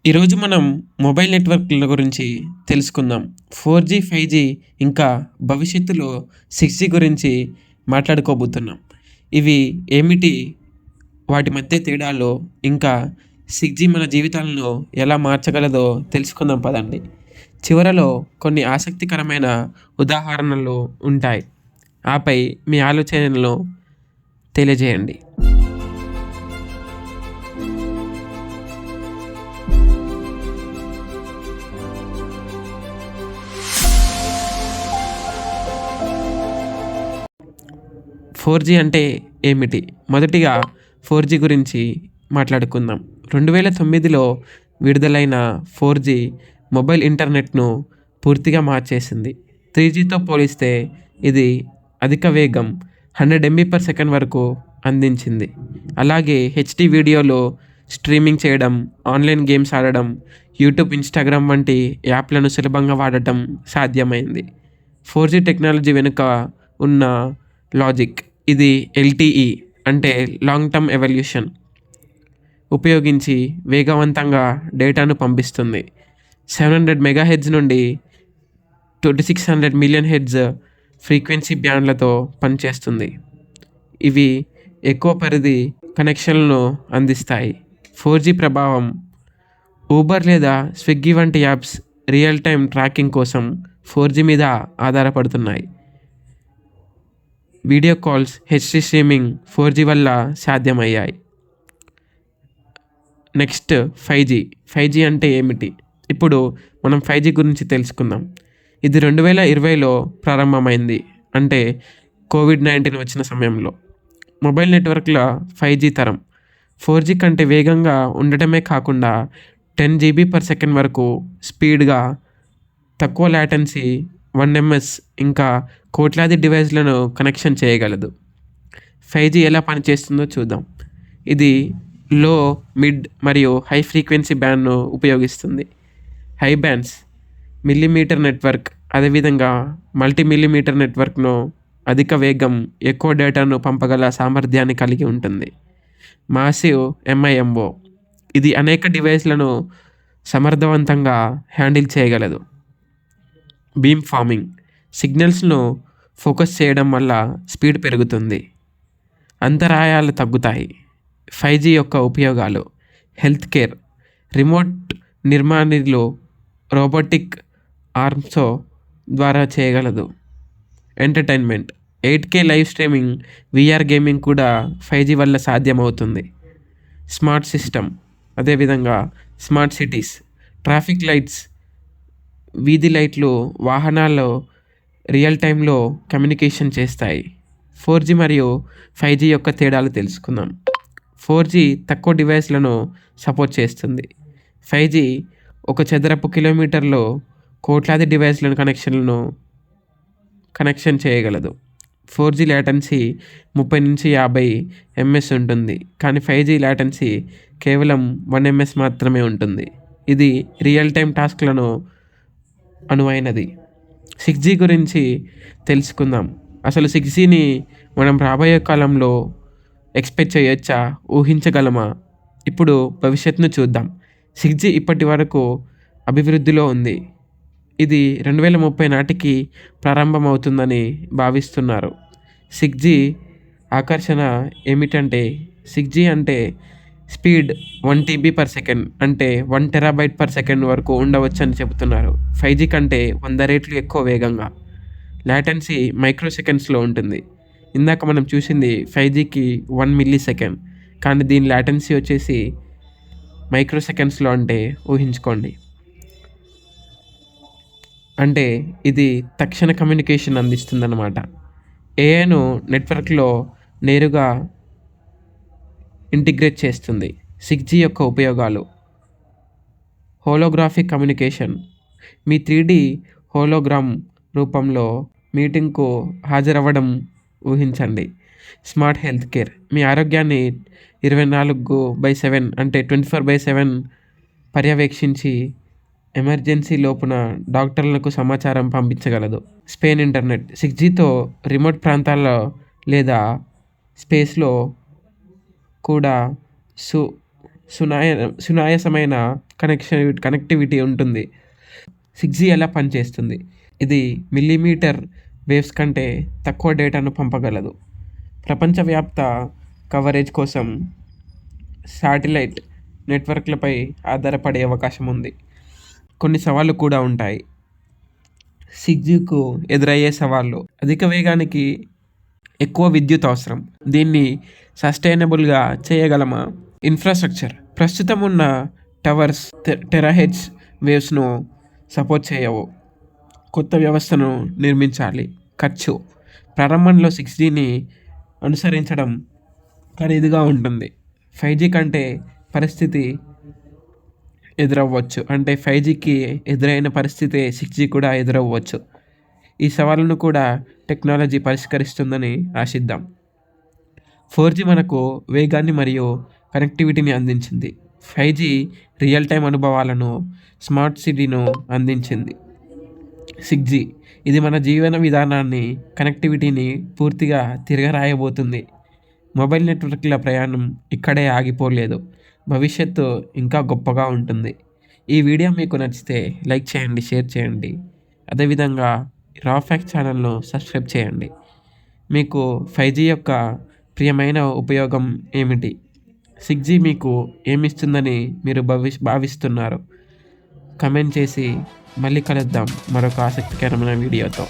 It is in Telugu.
ఈరోజు మనం మొబైల్ నెట్వర్క్ల గురించి తెలుసుకుందాం. 4G, 5G ఇంకా భవిష్యత్తులో 6G గురించి మాట్లాడుకోబోతున్నాం. ఇవి ఏమిటి? వాటి మధ్య తేడాలు ఇంకా 6G మన జీవితాలను ఎలా మార్చగలదో తెలుసుకుందాం పదండి. చివరలో కొన్ని ఆసక్తికరమైన ఉదాహరణలు ఉంటాయి. ఆపై మీ ఆలోచనలను తెలియజేయండి. 4G అంటే ఏమిటి? మొదటిగా 4G గురించి మాట్లాడుకుందాం. 2009లో విడుదలైన 4G మొబైల్ ఇంటర్నెట్ను పూర్తిగా మార్చేసింది. 3Gతో పోలిస్తే ఇది అధిక వేగం 100 MB/s వరకు అందించింది. అలాగే హెచ్‌డి వీడియోలు స్ట్రీమింగ్ చేయడం, ఆన్‌లైన్ గేమ్స్ ఆడడం, యూట్యూబ్, ఇన్‌స్టాగ్రామ్ వంటి యాప్లను సులభంగా వాడటం సాధ్యమైంది. 4G టెక్నాలజీ వెనుక ఉన్న లాజిక్ ఇది LTE అంటే లాంగ్ టర్మ్ ఎవల్యూషన్ ఉపయోగించి వేగవంతంగా డేటాను పంపిస్తుంది. 700 MHz నుండి 2600 MHz ఫ్రీక్వెన్సీ బ్యాండ్లతో పనిచేస్తుంది. ఇవి ఎక్కువ పరిధి కనెక్షన్లను అందిస్తాయి. 4G ప్రభావం ఊబర్ లేదా స్విగ్గీ వంటి యాప్స్ రియల్ టైమ్ ట్రాకింగ్ కోసం 4G మీద ఆధారపడుతున్నాయి. Video calls, HD streaming 4G వల్ల సాధ్యమయ్యాయి. Next 5G. 5G అంటే ఏమిటి? ఇప్పుడు మనం 5G గురించి తెలుసుకుందాం. ఇది 2020లో ప్రారంభమైంది. అంటే కోవిడ్-19 వచ్చిన సమయంలో. మొబైల్ నెట్వర్క్ల 5G తరం 4G కంటే వేగంగా ఉండటమే కాకుండా 10 GB/s వరకు స్పీడ్గా, తక్కువ లాటెన్సీ 1 ms ఇంకా కోట్లాది డివైస్లను కనెక్షన్ చేయగలదు. 5G ఎలా పనిచేస్తుందో చూద్దాం. ఇది లో, మిడ్ మరియు హై ఫ్రీక్వెన్సీ బ్యాండ్ను ఉపయోగిస్తుంది. హై బ్యాండ్స్ మిల్లీమీటర్ నెట్వర్క్, అదేవిధంగా మల్టీ మిల్లీమీటర్ నెట్వర్క్ను అధిక వేగం, ఎక్కువ డేటాను పంపగల సామర్థ్యాన్ని కలిగి ఉంటుంది. మాసివ్ MIMO ఇది అనేక డివైస్లను సమర్థవంతంగా హ్యాండిల్ చేయగలదు. బీమ్ ఫార్మింగ్ సిగ్నల్స్ను ఫోకస్ చేయడం వల్ల స్పీడ్ పెరుగుతుంది, అంతరాయాలు తగ్గుతాయి. 5G యొక్క ఉపయోగాలు హెల్త్ కేర్, రిమోట్ నిర్మాణాలు రోబోటిక్ ఆర్మ్స్తో ద్వారా చేయగలదు. Entertainment 8K live streaming, VR gaming కూడా 5G వల్ల సాధ్యమవుతుంది. స్మార్ట్ సిస్టమ్, అదేవిధంగా స్మార్ట్ సిటీస్, ట్రాఫిక్ లైట్స్, వీధి లైట్లు వాహనాల్లో రియల్ టైంలో కమ్యూనికేషన్ చేస్తాయి. 4G మరియు 5G యొక్క తేడాలు తెలుసుకుందాం. 4G తక్కువ డివైస్లను సపోర్ట్ చేస్తుంది. 5G 1 చదరపు కిలోమీటర్లో కోట్లాది డివైస్లను కనెక్షన్ చేయగలదు. 4G లాటెన్సీ 30 నుంచి 50 ms ఉంటుంది, కానీ 5G లాటెన్సీ కేవలం 1 ms మాత్రమే ఉంటుంది. ఇది రియల్ టైం టాస్క్లను అనువైనది. 6G గురించి తెలుసుకుందాం. అసలు 6Gని మనం రాబోయే కాలంలో ఎక్స్పెక్ట్ చేయొచ్చా? ఊహించగలమా? ఇప్పుడు భవిష్యత్తును చూద్దాం. 6G ఇప్పటి వరకు అభివృద్ధిలో ఉంది. ఇది 2030 నాటికి ప్రారంభమవుతుందని భావిస్తున్నారు. 6G ఆకర్షణ ఏమిటంటే 6G అంటే స్పీడ్ 1 TB/s అంటే 1 TB/s వరకు ఉండవచ్చని చెబుతున్నారు. 5G కంటే 100 రెట్లు ఎక్కువ వేగంగా. లాటెన్సీ మైక్రో సెకండ్స్లో ఉంటుంది. ఇందాక మనం చూసింది 5Gకి 1 millisecond, కానీ దీని లాటెన్సీ వచ్చేసి మైక్రో సెకండ్స్లో. అంటే ఊహించుకోండి. అంటే ఇది తక్షణ కమ్యూనికేషన్ అందిస్తుందన్నమాట. ఏఐను నెట్వర్క్లో నేరుగా ఇంటిగ్రేట్ చేస్తుంది. 6G యొక్క ఉపయోగాలు హోలోగ్రాఫిక్ కమ్యూనికేషన్, మీ 3D హోలోగ్రామ్ రూపంలో మీటింగ్కు హాజరవ్వడం ఊహించండి. స్మార్ట్ హెల్త్ కేర్ మీ ఆరోగ్యాన్ని 24/7 అంటే 24/7 పర్యవేక్షించి ఎమర్జెన్సీ లోపున డాక్టర్లకు సమాచారం పంపించగలదు. స్పేన్ ఇంటర్నెట్ 6Gతో రిమోట్ ప్రాంతాల్లో లేదా స్పేస్లో కూడా సునాయాసమైన కనెక్టివిటీ ఉంటుంది. 6G ఎలా పనిచేస్తుంది? ఇది మిల్లీమీటర్ వేవ్స్ కంటే తక్కువ డేటాను పంపగలదు. ప్రపంచవ్యాప్త కవరేజ్ కోసం శాటిలైట్ నెట్వర్క్లపై ఆధారపడే అవకాశం ఉంది. కొన్ని సవాళ్ళు కూడా ఉంటాయి. 6Gకు ఎదురయ్యే సవాళ్ళు: అధిక వేగానికి ఎక్కువ విద్యుత్ అవసరం. దీన్ని సస్టైనబుల్గా చేయగలమా? ఇన్ఫ్రాస్ట్రక్చర్: ప్రస్తుతం ఉన్న టవర్స్ టెరాహెర్ట్జ్ వేవ్స్ను సపోర్ట్ చేయవు. కొత్త వ్యవస్థను నిర్మించాలి. ఖర్చు: ప్రారంభంలో 6Gని అనుసరించడం ఖరీదుగా ఉంటుంది. 5G కంటే పరిస్థితి ఎదురవ్వచ్చు. అంటే 5Gకి ఎదురైన పరిస్థితే 6G కూడా ఎదురవ్వచ్చు. ఈ సవాళ్ళను కూడా టెక్నాలజీ పరిష్కరిస్తుందని ఆశిద్దాం. 4G మనకు వేగాన్ని మరియు కనెక్టివిటీని అందించింది. 5G రియల్ టైం అనుభవాలను, స్మార్ట్ సిటీను అందించింది. 6G ఇది మన జీవన విధానాన్ని, కనెక్టివిటీని పూర్తిగా తిరగరాయబోతుంది. మొబైల్ నెట్వర్క్ల ప్రయాణం ఇక్కడే ఆగిపోలేదు. భవిష్యత్తు ఇంకా గొప్పగా ఉంటుంది. ఈ వీడియో మీకు నచ్చితే లైక్ చేయండి, షేర్ చేయండి. అదేవిధంగా రా ఫ్యాక్ట్ ఛానల్ను సబ్స్క్రైబ్ చేయండి. మీకు 5G యొక్క ప్రియమైన ఉపయోగం ఏమిటి? 6G మీకు ఏమిస్తుందని మీరు భావిస్తున్నారు? కమెంట్ చేసి మళ్ళీ కలుద్దాం మరొక ఆసక్తికరమైన వీడియోతో.